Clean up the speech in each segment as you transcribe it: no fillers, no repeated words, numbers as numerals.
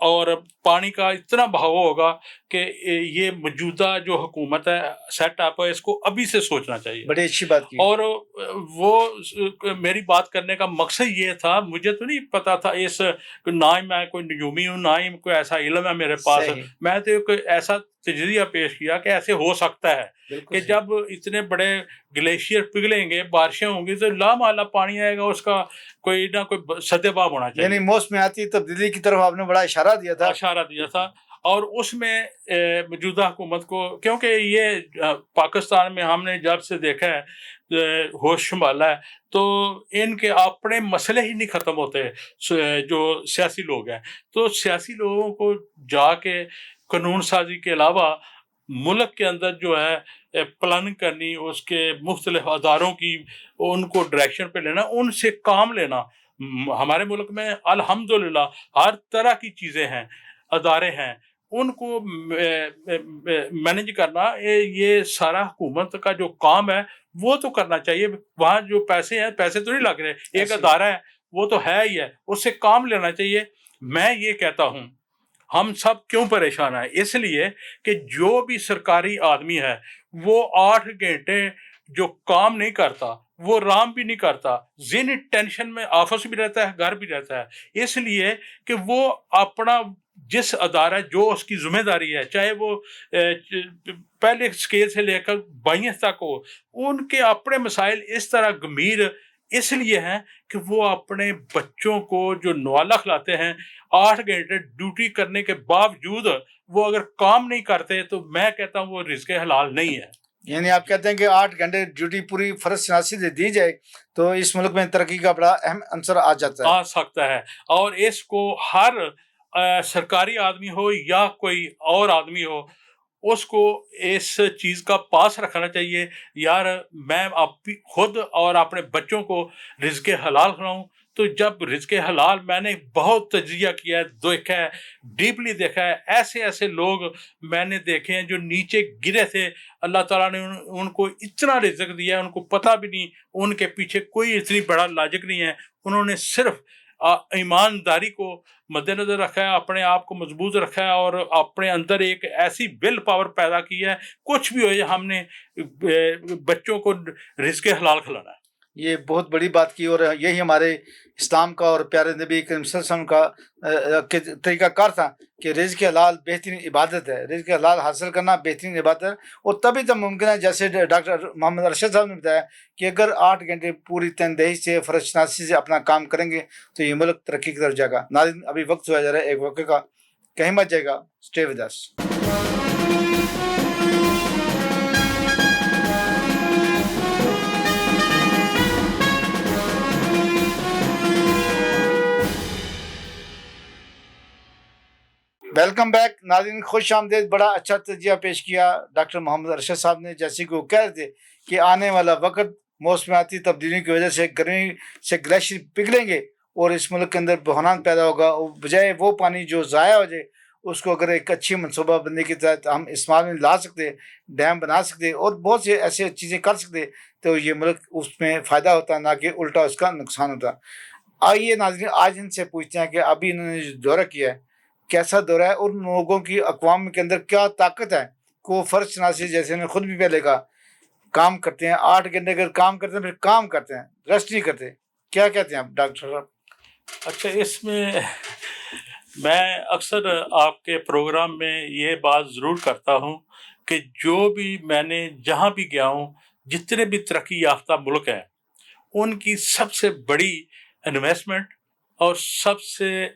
اور پانی کا اتنا بہاؤ ہوگا کہ یہ موجودہ جو حکومت ہے سیٹ اپ ہے اس کو ابھی سے سوچنا چاہیے. بڑی اچھی بات کی. اور وہ میری بات کرنے کا مقصد یہ تھا, مجھے تو نہیں پتا تھا نہ ہی میں کوئی نجومی ہوں نہ ہی کوئی ایسا علم ہے میرے پاس, صحیح. میں تو ایک ایسا تجزیہ پیش کیا کہ ایسے ہو سکتا ہے کہ جب اتنے بڑے گلیشیئر پگھلیں گے, بارشیں ہوں گی, تو لامحالہ پانی آئے گا, اس کا کوئی نہ کوئی سدباب ہونا چاہیے. یعنی موسمیاتی تبدیلی کی طرف آپ نے بڑا اشارہ دیا تھا. اور اس میں موجودہ حکومت کو, کیونکہ یہ پاکستان میں ہم نے جب سے دیکھا ہے ہوش سنبھالا ہے, تو ان کے اپنے مسئلے ہی نہیں ختم ہوتے جو سیاسی لوگ ہیں. تو سیاسی لوگوں کو جا کے قانون سازی کے علاوہ ملک کے اندر جو ہے پلاننگ کرنی, اس کے مختلف اداروں کی ان کو ڈائریکشن پہ لینا, ان سے کام لینا. ہمارے ملک میں الحمدللہ ہر طرح کی چیزیں ہیں, ادارے ہیں, ان کو مینج کرنا یہ سارا حکومت کا جو کام ہے وہ تو کرنا چاہیے. وہاں جو پیسے ہیں, پیسے تو نہیں لگ رہے, ایک ادارہ ہے وہ تو ہے ہی ہے, اس سے کام لینا چاہیے. میں یہ کہتا ہوں ہم سب کیوں پریشان ہیں, اس لیے کہ جو بھی سرکاری آدمی ہے وہ 8 گھنٹے جو کام نہیں کرتا, وہ آرام بھی نہیں کرتا, ذہنی ٹینشن میں آفس بھی رہتا ہے, گھر بھی رہتا ہے, اس لیے کہ وہ اپنا جس ادارہ جو اس کی ذمہ داری ہے, چاہے وہ پہلے اسکیل سے لے کر بائیس تک ہو, ان کے اپنے مسائل اس طرح گمبھیر اس لیے ہیں کہ وہ اپنے بچوں کو جو نوالا کھلاتے ہیں, 8 گھنٹے ڈیوٹی کرنے کے باوجود وہ اگر کام نہیں کرتے تو میں کہتا ہوں وہ رزق حلال نہیں ہے. یعنی آپ کہتے ہیں کہ 8 گھنٹے ڈیوٹی پوری فرض شناسی سے دی جائے تو اس ملک میں ترقی کا بڑا اہم عنصر آ سکتا ہے. اور اس کو ہر سرکاری آدمی ہو یا کوئی اور آدمی ہو, اس کو اس چیز کا پاس رکھنا چاہیے, یار میں خود اور اپنے بچوں کو رزق حلال کھلاؤں. تو جب رزق حلال میں نے بہت تجزیہ کیا ہے, دیکھا ہے, ڈیپلی دیکھا ہے, ایسے لوگ میں نے دیکھے ہیں جو نیچے گرے تھے, اللہ تعالیٰ نے ان کو اتنا رزق دیا ہے, ان کو پتہ بھی نہیں, ان کے پیچھے کوئی اتنی بڑا لاجک نہیں ہے. انہوں نے صرف ایمانداری کو مد نظر رکھا ہے, اپنے آپ کو مضبوط رکھا ہے, اور اپنے اندر ایک ایسی ول پاور پیدا کی ہے, کچھ بھی ہو جائے ہم نے بچوں کو رزق حلال کھلانا ہے. یہ بہت بڑی بات کی, اور یہی ہمارے اسلام کا اور پیارے نبی کریم صلی اللہ علیہ وسلم کا طریقہ کار تھا کہ رزق حلال بہترین عبادت ہے, رزق حلال حاصل کرنا بہترین عبادت ہے. اور تبھی تو ممکن ہے, جیسے ڈاکٹر محمد ارشد صاحب نے بتایا کہ اگر 8 گھنٹے پوری تندہی سے فرض شناسی سے اپنا کام کریں گے تو یہ ملک ترقی کی طرف جائے گا. ناظرین ابھی وقت ہوا جا رہا ہے ایک واقعے کا, کہیں مت جائے گا, stay with us. Welcome back ناظرین, خوش آمدید. بڑا اچھا تجزیہ پیش کیا ڈاکٹر محمد ارشد صاحب نے, جیسے کہ وہ کہہ رہے تھے کہ آنے والا وقت موسمیاتی تبدیلیوں کی وجہ سے گرمی سے گلیشیئر پگھلیں گے اور اس ملک کے اندر بحران پیدا ہوگا. بجائے وہ پانی جو ضائع ہو جائے اس کو اگر ایک اچھی منصوبہ بندی کے تحت ہم استعمال میں لا سکتے, ڈیم بنا سکتے اور بہت سے ایسے چیزیں کر سکتے, تو یہ ملک اس میں فائدہ ہوتا, نہ کہ الٹا اس کا نقصان ہوتا. آئیے ناظرین آج ان سے پوچھتے ہیں کہ ابھی انہوں نے جو دورہ کیا ہے کیسا دورہ ہے, اور لوگوں کی اقوام کے اندر کیا طاقت ہے کو فرض شناسی, جیسے انہوں نے خود بھی پہلے کہا, کام کرتے ہیں 8 گھنٹے اگر کام کرتے ہیں پھر کام کرتے ہیں, ریسٹ نہیں کرتے. کیا کہتے ہیں آپ ڈاکٹر صاحب؟ اچھا, اس میں اکثر آپ کے پروگرام میں یہ بات ضرور کرتا ہوں کہ جو بھی میں نے جہاں بھی گیا ہوں, جتنے بھی ترقی یافتہ ملک ہیں, ان کی سب سے بڑی انویسٹمنٹ اور سب سے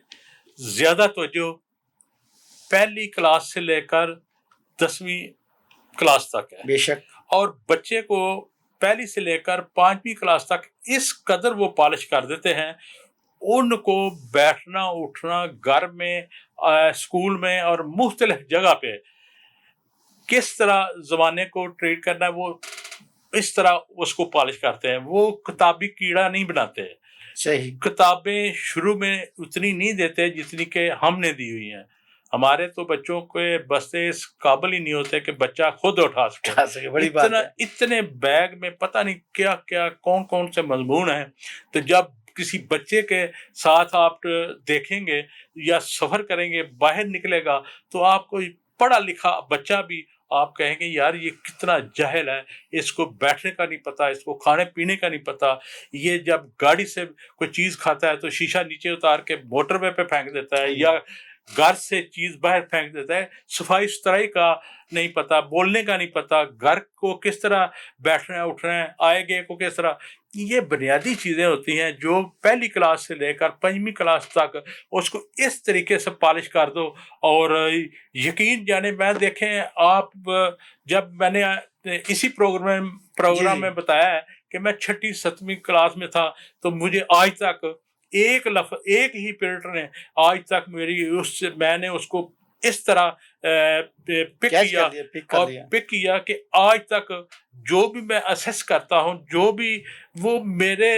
زیادہ توجہ پہلی کلاس سے لے کر 10ویں کلاس تک ہے. بے شک. اور بچے کو پہلی سے لے کر 5ویں کلاس تک اس قدر وہ پالش کر دیتے ہیں, ان کو بیٹھنا اٹھنا گھر میں, اسکول میں اور مختلف جگہ پہ کس طرح زمانے کو ٹریٹ کرنا ہے, وہ اس طرح اس کو پالش کرتے ہیں. وہ کتابی کیڑا نہیں بناتے ہیں. صحیح. کتابیں شروع میں اتنی نہیں دیتے جتنی کہ ہم نے دی ہوئی ہیں. ہمارے تو بچوں کے بستے اس قابل ہی نہیں ہوتے کہ بچہ خود اٹھا سکے. بڑی بات ہے. اتنے بیگ میں پتہ نہیں کیا کیا کون کون سے مضمون ہیں. تو جب کسی بچے کے ساتھ آپ دیکھیں گے یا سفر کریں گے، باہر نکلے گا تو آپ کو پڑھا لکھا بچہ بھی آپ کہیں گے یار یہ کتنا جاہل ہے، اس کو بیٹھنے کا نہیں پتا، اس کو کھانے پینے کا نہیں پتا، یہ جب گاڑی سے کوئی چیز کھاتا ہے تو شیشہ نیچے اتار کے موٹر وے پہ پھینک دیتا ہے، یا گھر سے چیز باہر پھینک دیتا ہے، صفائی ستھرائی کا نہیں پتا، بولنے کا نہیں پتا، گھر کو کس طرح بیٹھنا ہے اٹھنا ہے، آئے گئے کو کس طرح. یہ بنیادی چیزیں ہوتی ہیں جو پہلی کلاس سے لے کر 5ویں کلاس تک اس کو اس طریقے سے پالش کر دو. اور یقین جانے میں دیکھیں آپ، جب میں نے اسی پروگرام میں بتایا ہے کہ میں 6 7ویں کلاس میں تھا تو مجھے آج تک ایک ہی پیریڈ نے آج تک میں نے اس کو اس طرح پک کیا کہ آج تک جو بھی میں اسیس کرتا ہوں، جو بھی وہ میرے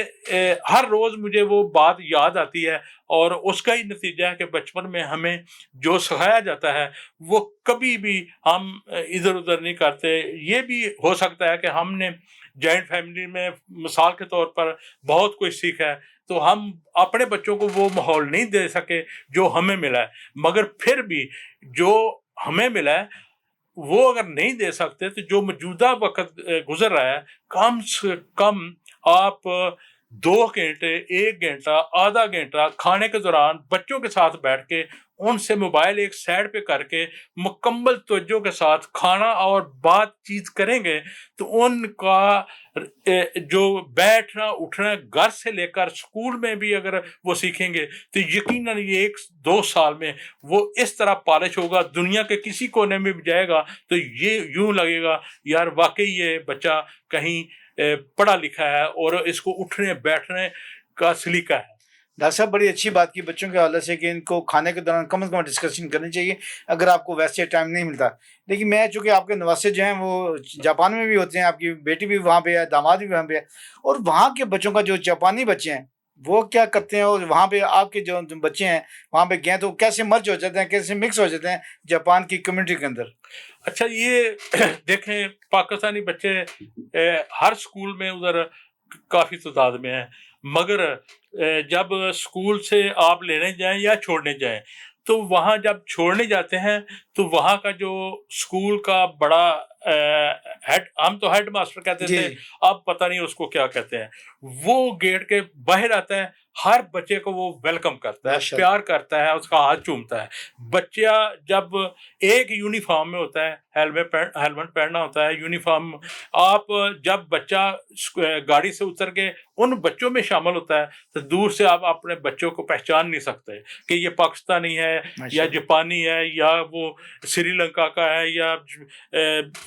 ہر روز مجھے وہ بات یاد آتی ہے، اور اس کا ہی نتیجہ ہے کہ بچپن میں ہمیں جو سکھایا جاتا ہے وہ کبھی بھی ہم ادھر ادھر نہیں کرتے. یہ بھی ہو سکتا ہے کہ ہم نے جوائنٹ فیملی میں مثال کے طور پر بہت کچھ سیکھا ہے تو ہم اپنے بچوں کو وہ ماحول نہیں دے سکے جو ہمیں ملا ہے، مگر پھر بھی جو ہمیں ملا ہے وہ اگر نہیں دے سکتے تو جو موجودہ وقت گزر رہا ہے کم سے کم آپ 2 گھنٹے 1 گھنٹہ آدھا گھنٹہ کھانے کے دوران بچوں کے ساتھ بیٹھ کے ان سے موبائل ایک سائڈ پہ کر کے مکمل توجہ کے ساتھ کھانا اور بات چیت کریں گے تو ان کا جو بیٹھنا اٹھنا گھر سے لے کر اسکول میں بھی اگر وہ سیکھیں گے تو یقیناً یہ 1-2 سال میں وہ اس طرح پالش ہوگا، دنیا کے کسی کونے میں بھی جائے گا تو یہ یوں لگے گا یار واقعی یہ بچہ کہیں پڑھا لکھا ہے اور اس کو اٹھنے بیٹھنے کا سلیقہ ہے. ڈاکٹر صاحب بڑی اچھی بات کی بچوں کے حوالے سے کہ ان کو کھانے کے دوران کم از کم ڈسکشن کرنی چاہیے اگر آپ کو ویسے ٹائم نہیں ملتا. لیکن میں چونکہ آپ کے نواسے جو ہیں وہ جاپان میں بھی ہوتے ہیں، آپ کی بیٹی بھی وہاں پہ ہے، داماد بھی وہاں پہ ہے، اور وہاں کے بچوں کا جو جاپانی بچے ہیں وہ کیا کرتے ہیں، اور وہاں پہ آپ کے جو بچے ہیں وہاں پہ گئے تو کیسے مرج ہو جاتے ہیں، کیسے مکس ہو جاتے ہیں جاپان کی کمیونٹی کے اندر. اچھا یہ دیکھیں پاکستانی بچے ہر اسکول میں ادھر کافی تعداد میں ہیں، مگر جب اسکول سے آپ لینے جائیں یا چھوڑنے جائیں تو وہاں جب چھوڑنے جاتے ہیں تو وہاں کا جو اسکول کا بڑا ہم تو ہیڈ ماسٹر کہتے تھے، اب پتہ نہیں اس کو کیا کہتے ہیں، وہ گیٹ کے باہر آتا ہے، ہر بچے کو وہ ویلکم کرتا ہے، پیار کرتا ہے، اس کا ہاتھ چومتا ہے. بچہ جب ایک یونیفارم میں ہوتا ہے، ہیلمٹ پہننا ہوتا ہے، یونیفارم. آپ جب بچہ گاڑی سے اتر کے ان بچوں میں شامل ہوتا ہے تو دور سے آپ اپنے بچوں کو پہچان نہیں سکتے کہ یہ پاکستانی ہے یا جاپانی ہے یا وہ سری لنکا کا ہے یا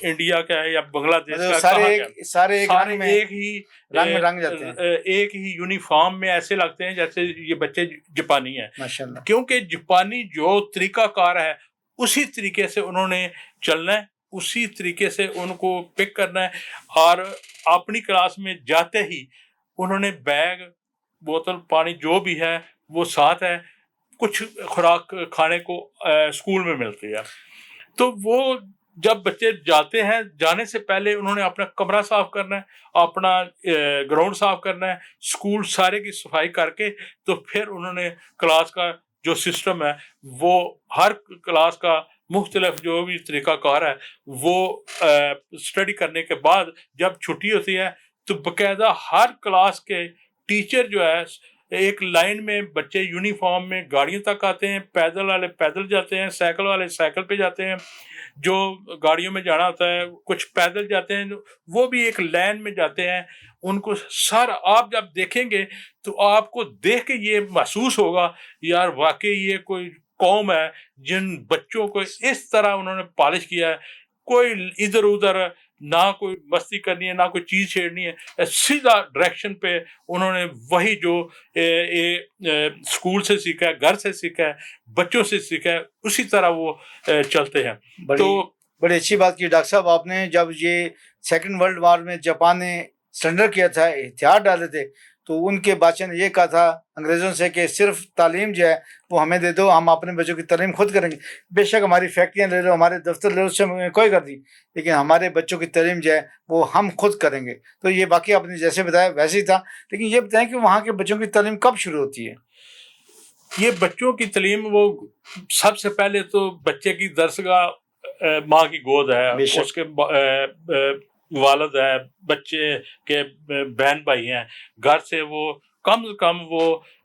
انڈیا کا ہے یا بنگلہ دیش کا، سارے ایک ہی رنگ میں رنگ جاتے ہیں، ایک ہی یونیفارم میں ایسے لگتے ہیں جیسے یہ بچے جاپانی ہیں. ماشاءاللہ. کیونکہ جاپانی جو طریقہ کار ہے اسی طریقے سے انہوں نے چلنا ہے، اسی طریقے سے ان کو پک کرنا ہے، اور اپنی کلاس میں جاتے ہی انہوں نے بیگ بوتل پانی جو بھی ہے وہ ساتھ ہے، کچھ خوراک کھانے کو اسکول میں ملتی ہے. تو وہ جب بچے جاتے ہیں جانے سے پہلے انہوں نے اپنا کمرہ صاف کرنا ہے، اپنا گراؤنڈ صاف کرنا ہے، اسکول سارے کی صفائی کر کے تو پھر انہوں نے کلاس کا جو سسٹم ہے وہ ہر کلاس کا مختلف جو بھی طریقہ کار ہے وہ اسٹڈی کرنے کے بعد جب چھٹی ہوتی ہے تو باقاعدہ ہر کلاس کے ٹیچر جو ہے ایک لائن میں بچے یونیفارم میں گاڑیوں تک آتے ہیں، پیدل والے پیدل جاتے ہیں، سائیکل والے سائیکل پہ جاتے ہیں، جو گاڑیوں میں جانا ہوتا ہے کچھ پیدل جاتے ہیں، وہ بھی ایک لائن میں جاتے ہیں. ان کو سارا آپ جب دیکھیں گے تو آپ کو دیکھ کے یہ محسوس ہوگا یار واقعی یہ کوئی قوم ہے جن بچوں کو اس طرح انہوں نے پالش کیا ہے، کوئی ادھر ادھر نہ کوئی مستی کرنی ہے نہ کوئی چیز چھیڑنی ہے، سیدھا ڈائریکشن پہ انہوں نے وہی جو اسکول سے سیکھا ہے، گھر سے سیکھا ہے، بچوں سے سیکھا ہے، اسی طرح وہ چلتے ہیں. بڑی اچھی بات کی ڈاکٹر صاحب آپ نے. جب یہ 2nd ورلڈ وار میں جاپان نے سرنڈر کیا تھا، ہتھیار ڈالے تھے، تو ان کے بادشاہ نے یہ کہا تھا انگریزوں سے کہ صرف تعلیم جو ہے وہ ہمیں دے دو, ہم اپنے بچوں کی تعلیم خود کریں گے. بے شک ہماری فیکٹریاں لے لو, ہمارے دفتر لے لو, اس سے ہمیں کوئی کر دی, لیکن ہمارے بچوں کی تعلیم جو ہے وہ ہم خود کریں گے. تو یہ واقعہ آپ نے جیسے بتایا ویسے ہی تھا. لیکن یہ بتائیں کہ وہاں کے بچوں کی تعلیم کب شروع ہوتی ہے؟ یہ بچوں کی تعلیم وہ سب سے پہلے تو بچے کی درسگاہ ماں کی گود ہے, اس کے والد ہے, بچے کے بہن بھائی ہیں, گھر سے وہ کم سے کم وہ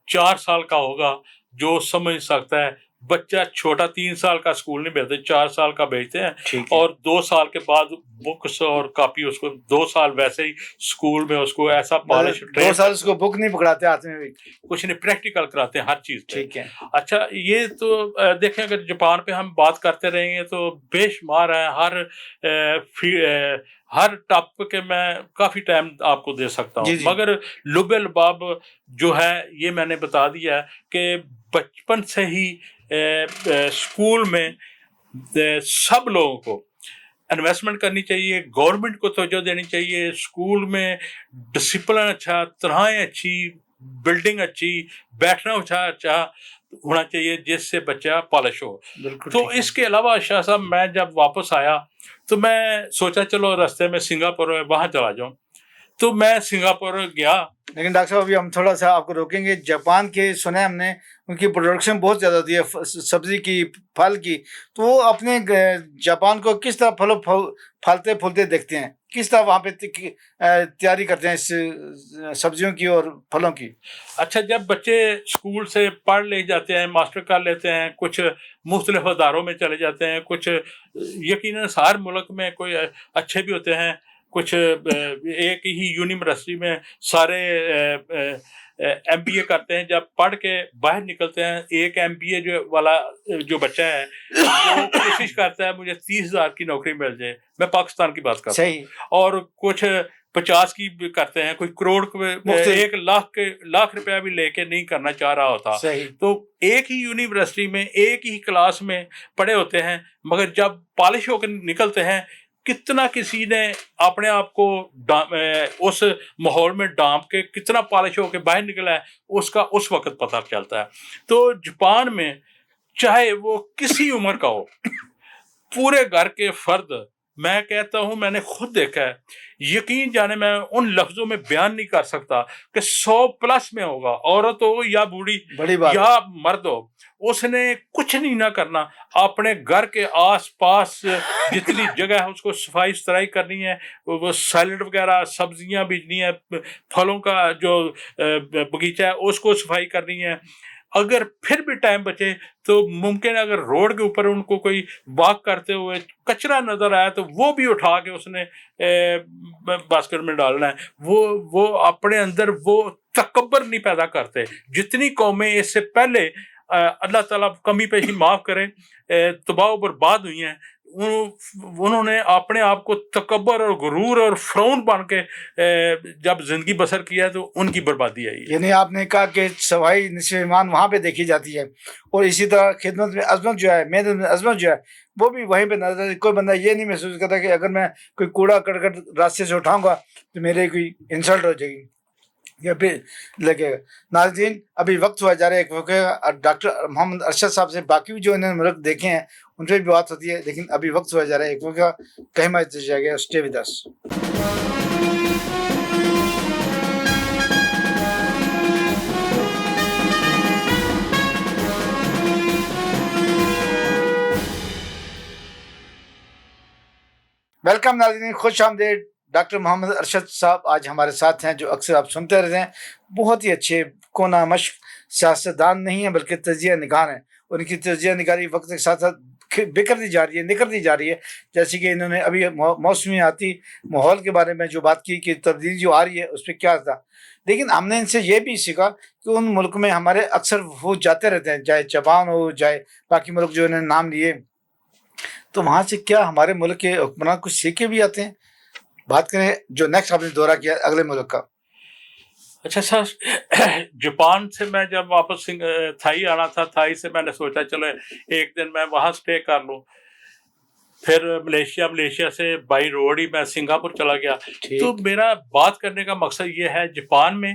4 سال کا ہوگا جو سمجھ سکتا ہے. بچہ چھوٹا 3 سال کا اسکول نہیں بھیجتے, 4 سال کا بھیجتے ہیں, اور 2 سال کے بعد بکس اور کاپی اس کو 2 سال ویسے ہی اسکول میں اس کو ایسا پالش 2 سال اس کو بک نہیں پکڑاتے ہاتھ میں بھی, کچھ نہیں, پریکٹیکل کراتے ہیں ہر چیز پہ. ٹھیک ہے. اچھا, یہ تو دیکھیں اگر جاپان پہ ہم بات کرتے رہیں گے تو بے شمار ہے, ہر ٹاپک کے میں کافی ٹائم آپ کو دے سکتا ہوں. مگر لب لباب جو ہے یہ میں نے بتا دیا ہے کہ بچپن سے ہی اسکول میں سب لوگوں کو انویسٹمنٹ کرنی چاہیے, گورنمنٹ کو توجہ دینی چاہیے, اسکول میں ڈسپلن اچھا, تنہائیں اچھی, بلڈنگ اچھی, بیٹھنا اچھا ہونا چاہیے جس سے بچہ پالش ہو. تو اس کے علاوہ شاہ صاحب میں جب واپس آیا تو میں سوچا چلو رستے میں سنگاپور ہے وہاں چلا جاؤں, تو میں سنگاپور گیا. لیکن ڈاکٹر صاحب ابھی ہم تھوڑا سا آپ کو روکیں گے. جاپان کے سنے ہم نے ان کی پروڈکشن بہت زیادہ ہوتی ہے سبزی کی, پھل کی, تو وہ اپنے جاپان کو کس طرح پھلتے پھولتے دیکھتے ہیں, کس طرح وہاں پہ تیاری کرتے ہیں اس سبزیوں کی اور پھلوں کی؟ اچھا, جب بچے اسکول سے پڑھ لے جاتے ہیں, ماسٹر کر لیتے ہیں, کچھ مختلف اداروں میں چلے جاتے ہیں, کچھ یقیناً ہر ملک میں کوئی اچھے بھی ہوتے ہیں, کچھ ایک ہی یونیورسٹی میں سارے ایم بی اے کرتے ہیں. جب پڑھ کے باہر نکلتے ہیں, ایک ایم بی اے والا جو بچہ ہے وہ کوشش کرتا ہے مجھے 30,000 کی نوکری مل جائے, میں پاکستان کی بات کرتا ہوں, اور کچھ 50 کی بھی کرتے ہیں, کوئی کروڑ 1 لاکھ روپیہ بھی لے کے نہیں کرنا چاہ رہا ہوتا. تو ایک ہی یونیورسٹی میں ایک ہی کلاس میں پڑھے ہوتے ہیں, مگر جب پالش ہو کے نکلتے ہیں کتنا کسی نے اپنے آپ کو اس ماحول میں ڈانپ کے کتنا پالش ہو کے باہر نکلا ہے اس کا اس وقت پتہ چلتا ہے. تو جاپان میں چاہے وہ کسی عمر کا ہو, پورے گھر کے فرد, میں کہتا ہوں میں نے خود دیکھا ہے, یقین جانے میں ان لفظوں میں بیان نہیں کر سکتا کہ 100+ میں ہوگا, عورت ہو یا بوڑھی یا مرد ہو, اس نے کچھ نہیں نہ کرنا, اپنے گھر کے آس پاس جتنی جگہ ہے اس کو صفائی ستھرائی کرنی ہے, وہ سیلڈ وغیرہ سبزیاں بیجنی ہے, پھلوں کا جو باغیچہ ہے اس کو صفائی کرنی ہے. اگر پھر بھی ٹائم بچے تو ممکن ہے اگر روڈ کے اوپر ان کو کوئی واک کرتے ہوئے کچرا نظر آیا تو وہ بھی اٹھا کے اس نے باسکٹ میں ڈالنا ہے. وہ اپنے اندر وہ تکبر نہیں پیدا کرتے. جتنی قومیں اس سے پہلے اللہ تعالیٰ کمی پیشی معاف کرے تباہ و برباد ہوئی ہیں, انہوں نے اپنے آپ کو تکبر اور غرور اور فرعون بن کے جب زندگی بسر کیا تو ان کی بربادی آئی. یعنی آپ نے کہا کہ صفائی نصف ایمان وہاں پہ دیکھی جاتی ہے, اور اسی طرح خدمت میں عظمت جو ہے, محنت میں عظمت جو ہے وہ بھی وہیں پہ نظر آتی ہے. کوئی بندہ یہ نہیں محسوس کرتا کہ اگر میں کوئی کوڑا کرکٹ راستے سے اٹھاؤں گا تو میرے کوئی انسلٹ ہو جائے گی یا پھر لگے گا. ناظرین, ابھی وقت ہوا جا رہا ہے ایک واقعہ ڈاکٹر محمد ارشد صاحب سے, باقی جو انہوں نے ملک دیکھے ہیں ان پہ بھی بات ہوتی ہے, لیکن ابھی وقت ہوا جا رہا ہے ایک واقعہ کہیں مت جائے گا. Stay with us. ویلکم ناظرین, خوش آمدید. ڈاکٹر محمد ارشد صاحب آج ہمارے ساتھ ہیں, جو اکثر آپ سنتے رہتے ہیں. بہت ہی اچھے کونا مشق سیاستدان نہیں ہیں بلکہ تجزیہ نگار ہیں, اور ان کی تجزیہ نگاری وقت کے ساتھ ساتھ بکھرتی جا رہی ہے, نکھرتی جا رہی ہے. جیسے کہ انہوں نے ابھی موسمیاتی ماحول کے بارے میں جو بات کی کہ تبدیلی جو آ رہی ہے اس پہ کیا تھا, لیکن ہم نے ان سے یہ بھی سیکھا کہ ان ملک میں ہمارے اکثر وہ جاتے رہتے ہیں, چاہے جاپان ہو چاہے باقی ملک جو انہوں نے نام لیے, تو وہاں سے کیا ہمارے ملک کے حکمران کچھ سیکھے بھی آتے ہیں. بات کریں جو نیکسٹ آپ نے دورہ کیا اگلے ملک کا. اچھا سر, جاپان سے میں جب واپس تھائی آنا تھا, تھائی سے میں نے سوچا چلو ایک دن میں وہاں سٹے کر لوں. پھر ملیشیا سے بائی روڈ ہی میں سنگاپور چلا گیا. تو میرا بات کرنے کا مقصد یہ ہے, جاپان میں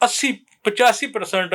80-85%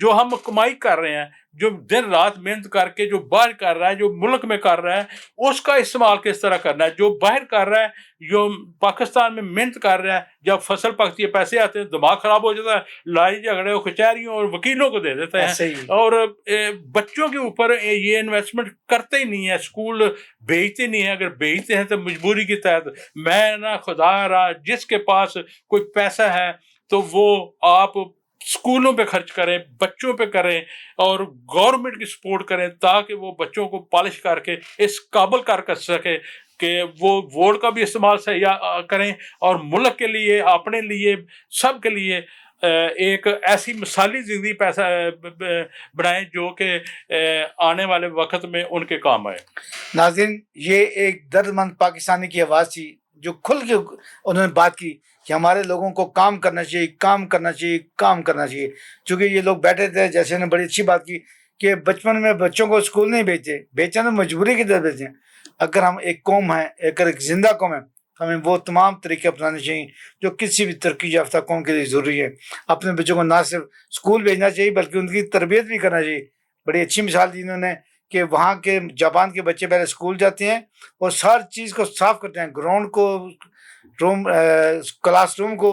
جو ہم کمائی کر رہے ہیں، جو دن رات محنت کر کے جو باہر کر رہا ہے، جو ملک میں کر رہا ہے، اس کا استعمال کس طرح کرنا ہے. جو باہر کر رہا ہے، جو پاکستان میں محنت کر رہا ہے، جب فصل پکتی ہے پیسے آتے ہیں دماغ خراب ہو جاتا ہے، لڑائی جھگڑے کچہریوں اور وکیلوں کو دے دیتے ہیں، ایسے ہی اور بچوں کے اوپر یہ انویسٹمنٹ کرتے ہی نہیں ہے، اسکول بھیجتے نہیں ہیں. اگر بھیجتے ہیں تو مجبوری کے تحت. میں نہ خدا رہا جس کے پاس کوئی پیسہ ہے تو وہ آپ اسکولوں پہ خرچ کریں، بچوں پہ کریں، اور گورنمنٹ کی سپورٹ کریں تاکہ وہ بچوں کو پالش کر کے اس قابل کر سکے کہ وہ ووٹ کا بھی استعمال صحیح کریں، اور ملک کے لیے، اپنے لیے، سب کے لیے ایک ایسی مثالی زندگی پیسہ بنائیں جو کہ آنے والے وقت میں ان کے کام آئے. ناظرین، یہ ایک درد مند پاکستانی کی آواز تھی جو کھل کے انہوں نے بات کی کہ ہمارے لوگوں کو کام کرنا چاہیے، کام کرنا چاہیے، کام کرنا چاہیے. چونکہ یہ لوگ بیٹھے تھے، جیسے انہوں نے بڑی اچھی بات کی کہ بچپن میں بچوں کو اسکول نہیں بیچتے تو مجبوری کی طرف بھیجتے ہیں. اگر ہم ایک قوم ہیں، ایک زندہ قوم ہے، ہمیں وہ تمام طریقے اپنانے چاہیے جو کسی بھی ترقی یافتہ قوم کے لیے ضروری ہے. اپنے بچوں کو نہ صرف اسکول بھیجنا چاہیے بلکہ ان کی تربیت بھی کرنا چاہیے. بڑی اچھی مثال دی انہوں نے کہ وہاں کے جاپان کے بچے پہلے اسکول جاتے ہیں اور ہر چیز کو صاف کرتے ہیں، گراؤنڈ کو، کلاس روم کو،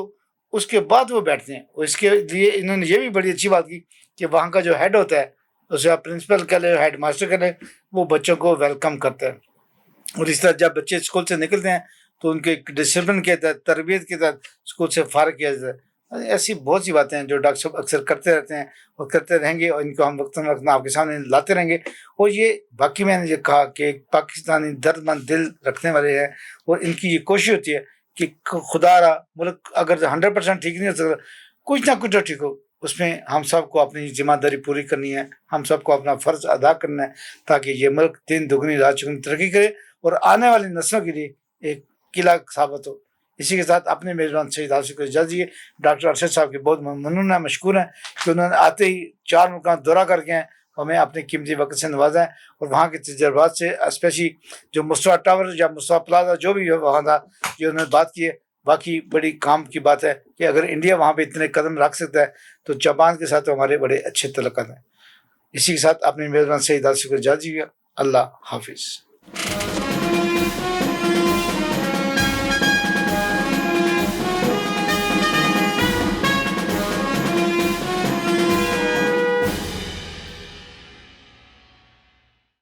اس کے بعد وہ بیٹھتے ہیں. اور اس کے لیے انہوں نے یہ بھی بڑی اچھی بات کی کہ وہاں کا جو ہیڈ ہوتا ہے، اسے آپ پرنسپل کہہ لیں، ہیڈ ماسٹر کہہ لیں، وہ بچوں کو ویلکم کرتا ہے. اور اس طرح جب بچے اسکول سے نکلتے ہیں تو ان کے ڈسپلن کے تحت، تربیت کے تحت اسکول سے فارغ کیا جاتا ہے. ایسی بہت سی باتیں ہیں جو ڈاکٹر صاحب اکثر کرتے رہتے ہیں اور کرتے رہیں گے، اور ان کو ہم وقتاً وقت آپ کے سامنے لاتے رہیں گے. اور یہ باقی میں نے یہ کہا کہ ایک پاکستانی درد مند دل رکھنے والے ہیں، اور ان کی یہ کوشش ہوتی ہے کہ خدا را ملک اگر 100% ٹھیک نہیں ہو سکتا، کچھ نہ کچھ تو ٹھیک ہو. اس میں ہم سب کو اپنی ذمہ داری پوری کرنی ہے، ہم سب کو اپنا فرض ادا کرنا ہے تاکہ یہ ملک دن دگنی رات چگنی ترقی کرے اور آنے والی نسلوں کے لیے ایک قلعہ ثابت ہو. اسی کے ساتھ اپنے میزبان سید حافظ کو اجازت دیجیے. ڈاکٹر ارشد صاحب کے بہت ممنون ہیں، مشکور ہیں کہ انہوں نے آتے ہی 4 ملکوں کا دورہ کر کے ہمیں اپنے قیمتی وقت سے نوازا ہے، اور وہاں کے تجربات سے، اسپیشلی جو مصطفیٰ ٹاور یا مصطفیٰ پلازا جو بھی وہاں تھا، جو انہوں نے بات کی ہے، باقی بڑی کام کی بات ہے کہ اگر انڈیا وہاں پہ اتنے قدم رکھ سکتا ہے تو جاپان کے ساتھ تو ہمارے بڑے اچھے تعلقات ہیں. اسی کے ساتھ اپنے میزبان سید حافظ کو اجازت دیجیے. اللہ حافظ.